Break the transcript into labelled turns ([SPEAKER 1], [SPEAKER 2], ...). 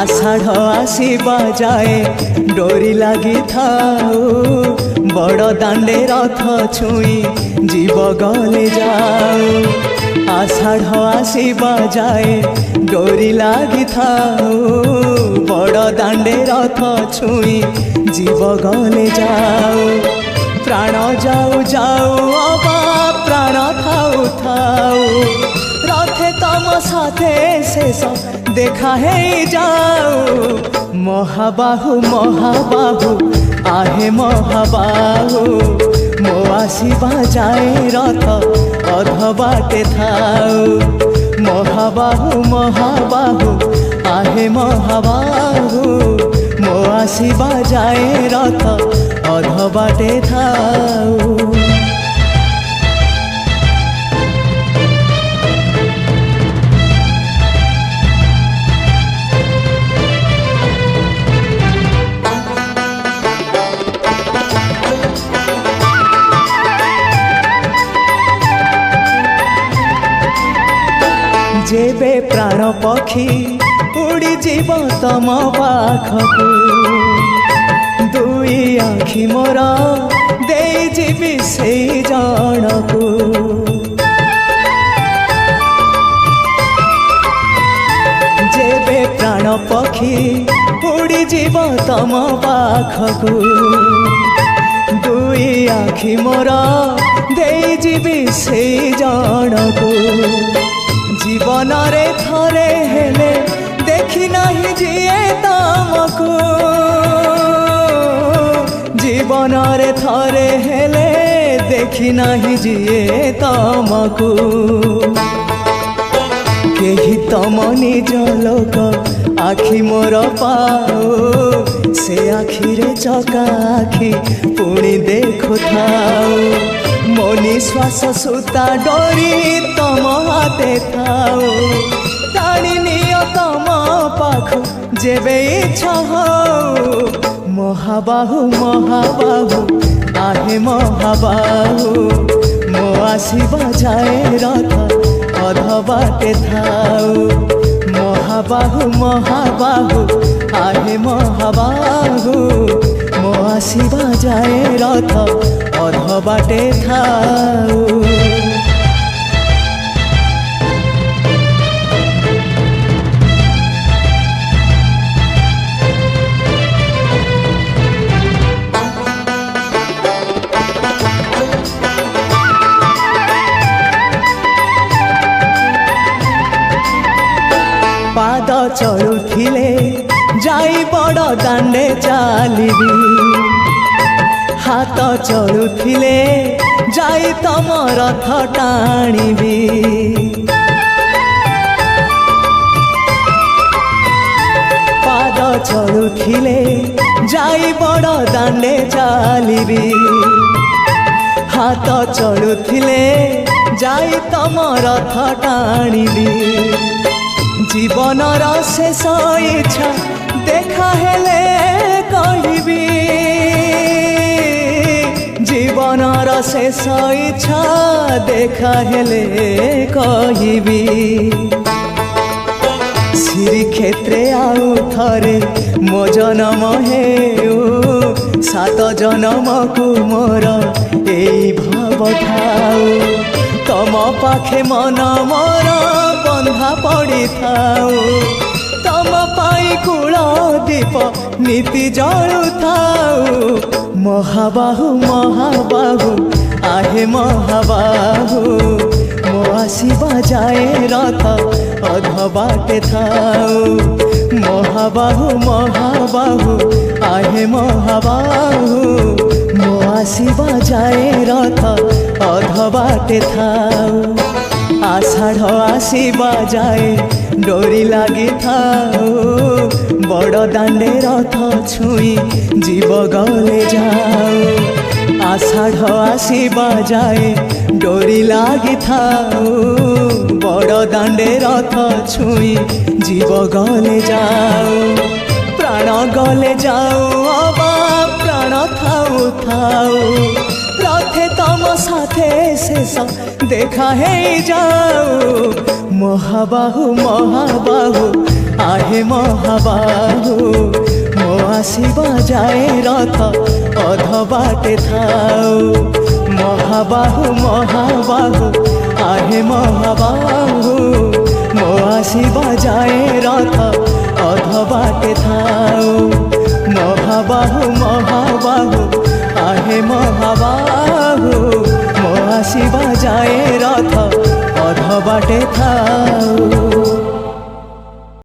[SPEAKER 1] आषाढ़ आसीबा जाए डोरी लगी थाऊ बड़ दांडे रथ छुई जीव गले जाऊ। आषाढ़ आसीबा जाए डोरी लगी थाऊ बड़ दांडे रथ छुई जीव गले जाऊ। प्राण जाऊ जाऊ अबा प्राण थाऊ थाऊ रथे तम साथे शेष देखा है जाऊ। महाबाहु महाबाहु आहे महाबाहु मो आसीबा जाए रथ अध बाटे थाऊ। महाबाहु महाबाहु आहे महाबाहु मो आसीबा जाए रथ अध बाटे थाऊ। जेबे प्राण पक्षी उड़ी जीव तम पाखकू दुई आखि मोर दे जीवी से जनकू। जेबे प्राण पक्षी उड़ी जीव तम पाखकू दुई आखि मोर दे जीवी से जनकू। जीवन रे थरे हेले देखी नहीं जिए तमको। जीवन रे थरे हेले देखी नहीं जिए तमको। केही तम निज लोक आखि मोर पाओ से आखि रे चका आखि पुणी देखु थाओ। मो निश्वास सूता डोरी तम हाथे थाओ टाणी नियो तम पाख जेबे इच्छा हो। महाबाहु महाबाहु आहे महाबाहु मो आसीबा जाए रथ अध बाटे थाऊ। महाबाहु महाबाहु आहे महाबाहु मो आसीबा जाए रथ अध बाटे थाऊ। पाद चलुथिले जाई बड़ दांडे चालिबी। हाथ चलुथिले जाई तम रथ टाणीबी। पाद चलुथिले जाई बड़ दांडे चालिबी। हाथ चलुथिले जाई तम रथ टाणीबी। जीवनर शेष इच्छा देखा हेले कहिबी। जीवनर शेष इच्छा देखा हेले कहिबी। श्रीक्षेत्रे आउ थरे मो जन्म हेउ सात जन्म को मोर एई भाव थाऊ। तम पाखे मन मोर बंधा पड़ी थाऊ। तम पाई कूल दीप नीति जलु थाऊ। महाबाहु महाबाहु आहे महाबाहु मो आसीबा जाए रथ अध बाटे थाऊ। महाबाहु महाबाहु आहे महाबाहु मो आसीबा जाए रथ अध बाटे थाऊ। आषाढ़ आसीबा जाए डोरी लगी थाऊ बड़ दांडे रथ छुई जीव गले जाऊ। आषाढ़ आसीबा जाए डोरी लगी थाऊ बड़ दांडे रथ छुई जीव गले जाऊ। प्राण गले जाऊ अबा प्राण थाऊ थाऊ रथे तम साथे शेष देखा है जाऊ। महाबाहु महाबाहु आहे महाबाहु मो आसिबा जाए रथ अध बाटे थाऊ महाबाहु महाबाहु आहे महाबाहु मो आसिबा जाए रथ अध बाटे थाऊ महाबाहु महाबाहु आहे महाबाहु मो आसिबा जाए रथ अध बाटे थाऊ।